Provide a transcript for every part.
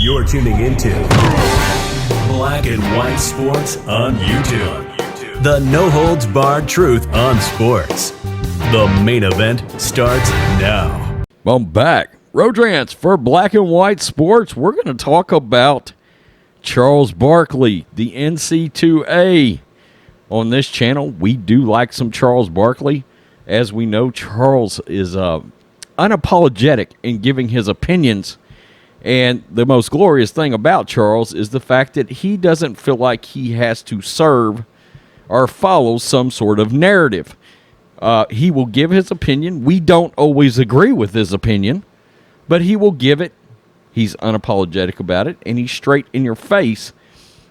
You're tuning into Black and White Sports on YouTube. The no-holds-barred truth on sports. The main event starts now. I'm back. Rhodes Rants for Black and White Sports. We're going to talk about Charles Barkley, the NC2A. On this channel, we do like some Charles Barkley. As we know, Charles is unapologetic in giving his opinions. And the most glorious thing about Charles is the fact that he doesn't feel like he has to serve or follow some sort of narrative. He will give his opinion. We don't always agree with his opinion, but he will give it. He's unapologetic about it, and he's straight in your face.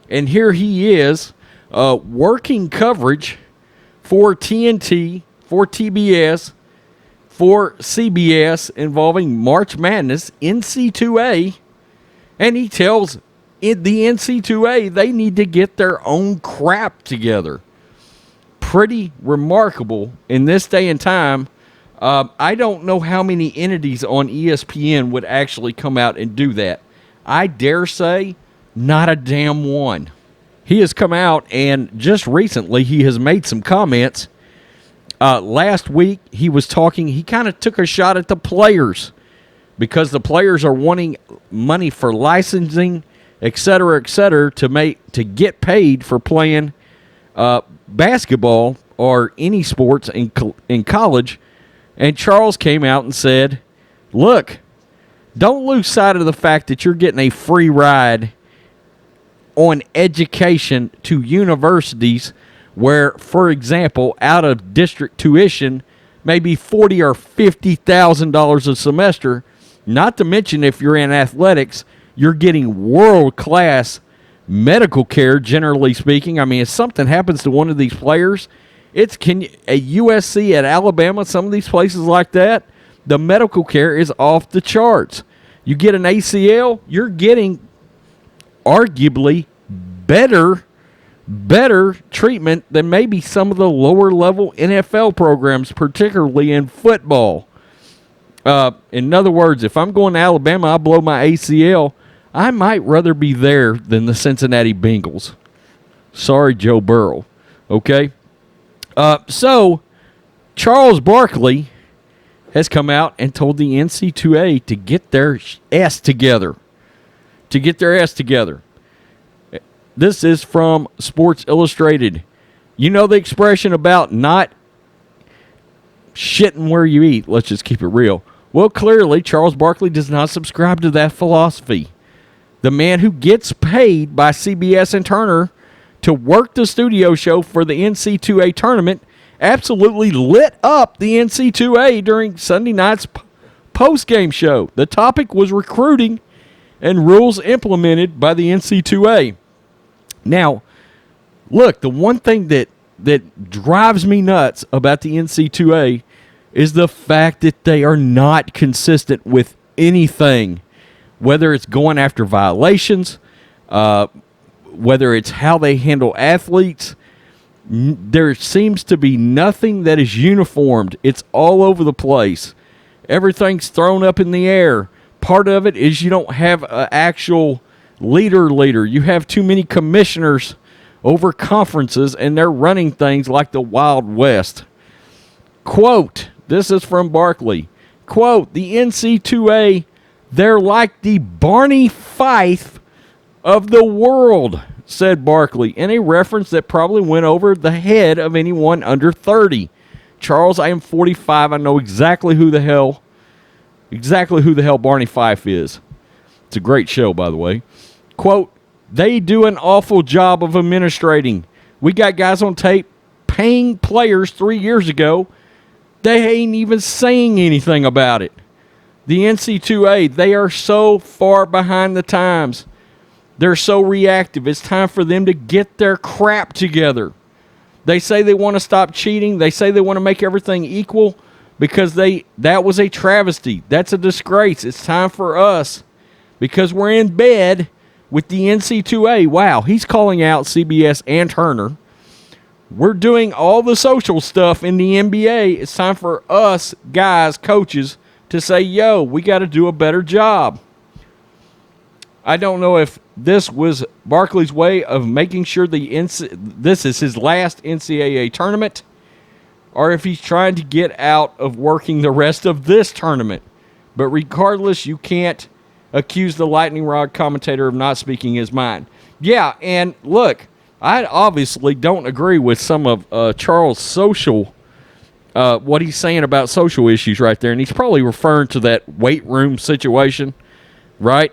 And here he is, working coverage for TNT, for TBS, for CBS involving March Madness, NC2A, and he tells the NC2A they need to get their own crap together. Pretty remarkable in this day and time. I don't know how many entities on ESPN would actually come out and do that. I dare say not a damn one. He has come out and just recently he has made some comments. Last week, he was talking, he kind of took a shot at the players because the players are wanting money for licensing, et cetera, to get paid for playing basketball or any sports in college. And Charles came out and said, look, don't lose sight of the fact that you're getting a free ride on education to universities where, for example, out of district tuition, maybe $40,000 or $50,000 a semester. Not to mention, if you're in athletics, you're getting world-class medical care. Generally speaking, I mean, if something happens to one of these players, at USC, at Alabama, some of these places like that, the medical care is off the charts. You get an ACL, you're getting arguably better treatment than maybe some of the lower level NFL programs, particularly in football. In other words, if I'm going to Alabama, I blow my ACL, I might rather be there than the Cincinnati Bengals. Sorry, Joe Burrow. Okay? So, Charles Barkley has come out and told the NC2A to get their ass together. This is from Sports Illustrated. You know the expression about not shitting where you eat. Let's just keep it real. Well, clearly, Charles Barkley does not subscribe to that philosophy. The man who gets paid by CBS and Turner to work the studio show for the NC2A tournament absolutely lit up the NC2A during Sunday night's post-game show. The topic was recruiting and rules implemented by the NC2A. Now, look, the one thing that drives me nuts about the NC2A is the fact that they are not consistent with anything, whether it's going after violations, whether it's how they handle athletes. There seems to be nothing that is uniformed. It's all over the place. Everything's thrown up in the air. Part of it is you don't have an actual leader. You have too many commissioners over conferences, and they're running things like the Wild West. Quote, this is from Barkley. Quote, the NC2A, they're like the Barney Fife of the world, said Barkley, in a reference that probably went over the head of anyone under 30. Charles, I am 45. I know exactly who the hell Barney Fife is. It's a great show, by the way. Quote, they do an awful job of administrating. We got guys on tape paying players 3 years ago. They ain't even saying anything about it. The NC2A, they are so far behind the times. They're so reactive. It's time for them to get their crap together. They say they want to stop cheating. They say they want to make everything equal because that was a travesty. That's a disgrace. It's time for us, because we're in bed with the NC2A. Wow, he's calling out CBS and Turner. We're doing all the social stuff in the NBA. It's time for us guys, coaches, to say, yo, we got to do a better job. I don't know if this was Barkley's way of making sure this is his last NCAA tournament, or if he's trying to get out of working the rest of this tournament. But regardless, you can't accuse the lightning rod commentator of not speaking his mind. Yeah, and look, I obviously don't agree with some of Charles' social, what he's saying about social issues right there, and he's probably referring to that weight room situation, right?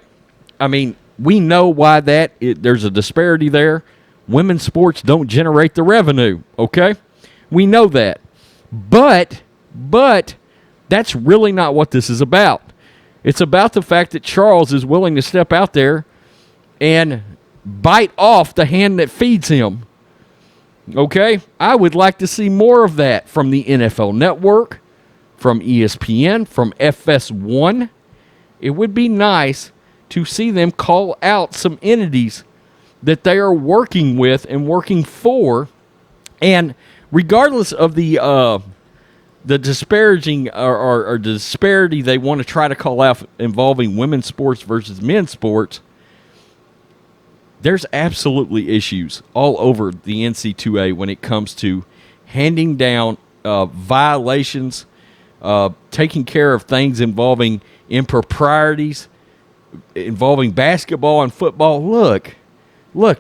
I mean, we know why there's a disparity there. Women's sports don't generate the revenue, okay? We know that. But that's really not what this is about. It's about the fact that Charles is willing to step out there and bite off the hand that feeds him. Okay? I would like to see more of that from the NFL Network, from ESPN, from FS1. It would be nice to see them call out some entities that they are working with and working for. And regardless of the disparaging or disparity they want to try to call out involving women's sports versus men's sports, there's absolutely issues all over the NC2A when it comes to handing down violations, taking care of things involving improprieties, involving basketball and football. Look,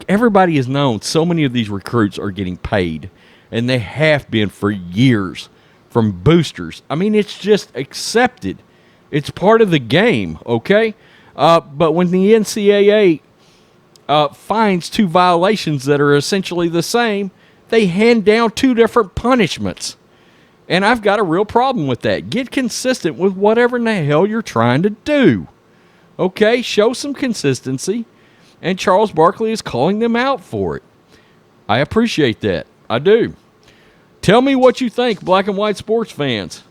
everybody has known so many of these recruits are getting paid, and they have been for years from boosters. I mean, it's just accepted. It's part of the game, okay? But when the NCAA finds two violations that are essentially the same, they hand down two different punishments. And I've got a real problem with that. Get consistent with whatever in the hell you're trying to do. Okay, show some consistency, and Charles Barkley is calling them out for it. I appreciate that. I do. Tell me what you think, black and white sports fans.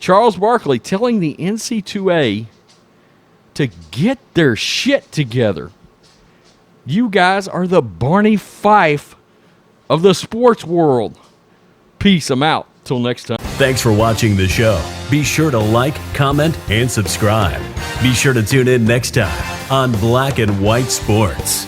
Charles Barkley telling the NC2A to get their shit together. You guys are the Barney Fife of the sports world. Peace. I'm out. Till next time. Thanks for watching the show. Be sure to like, comment, and subscribe. Be sure to tune in next time on Black and White Sports.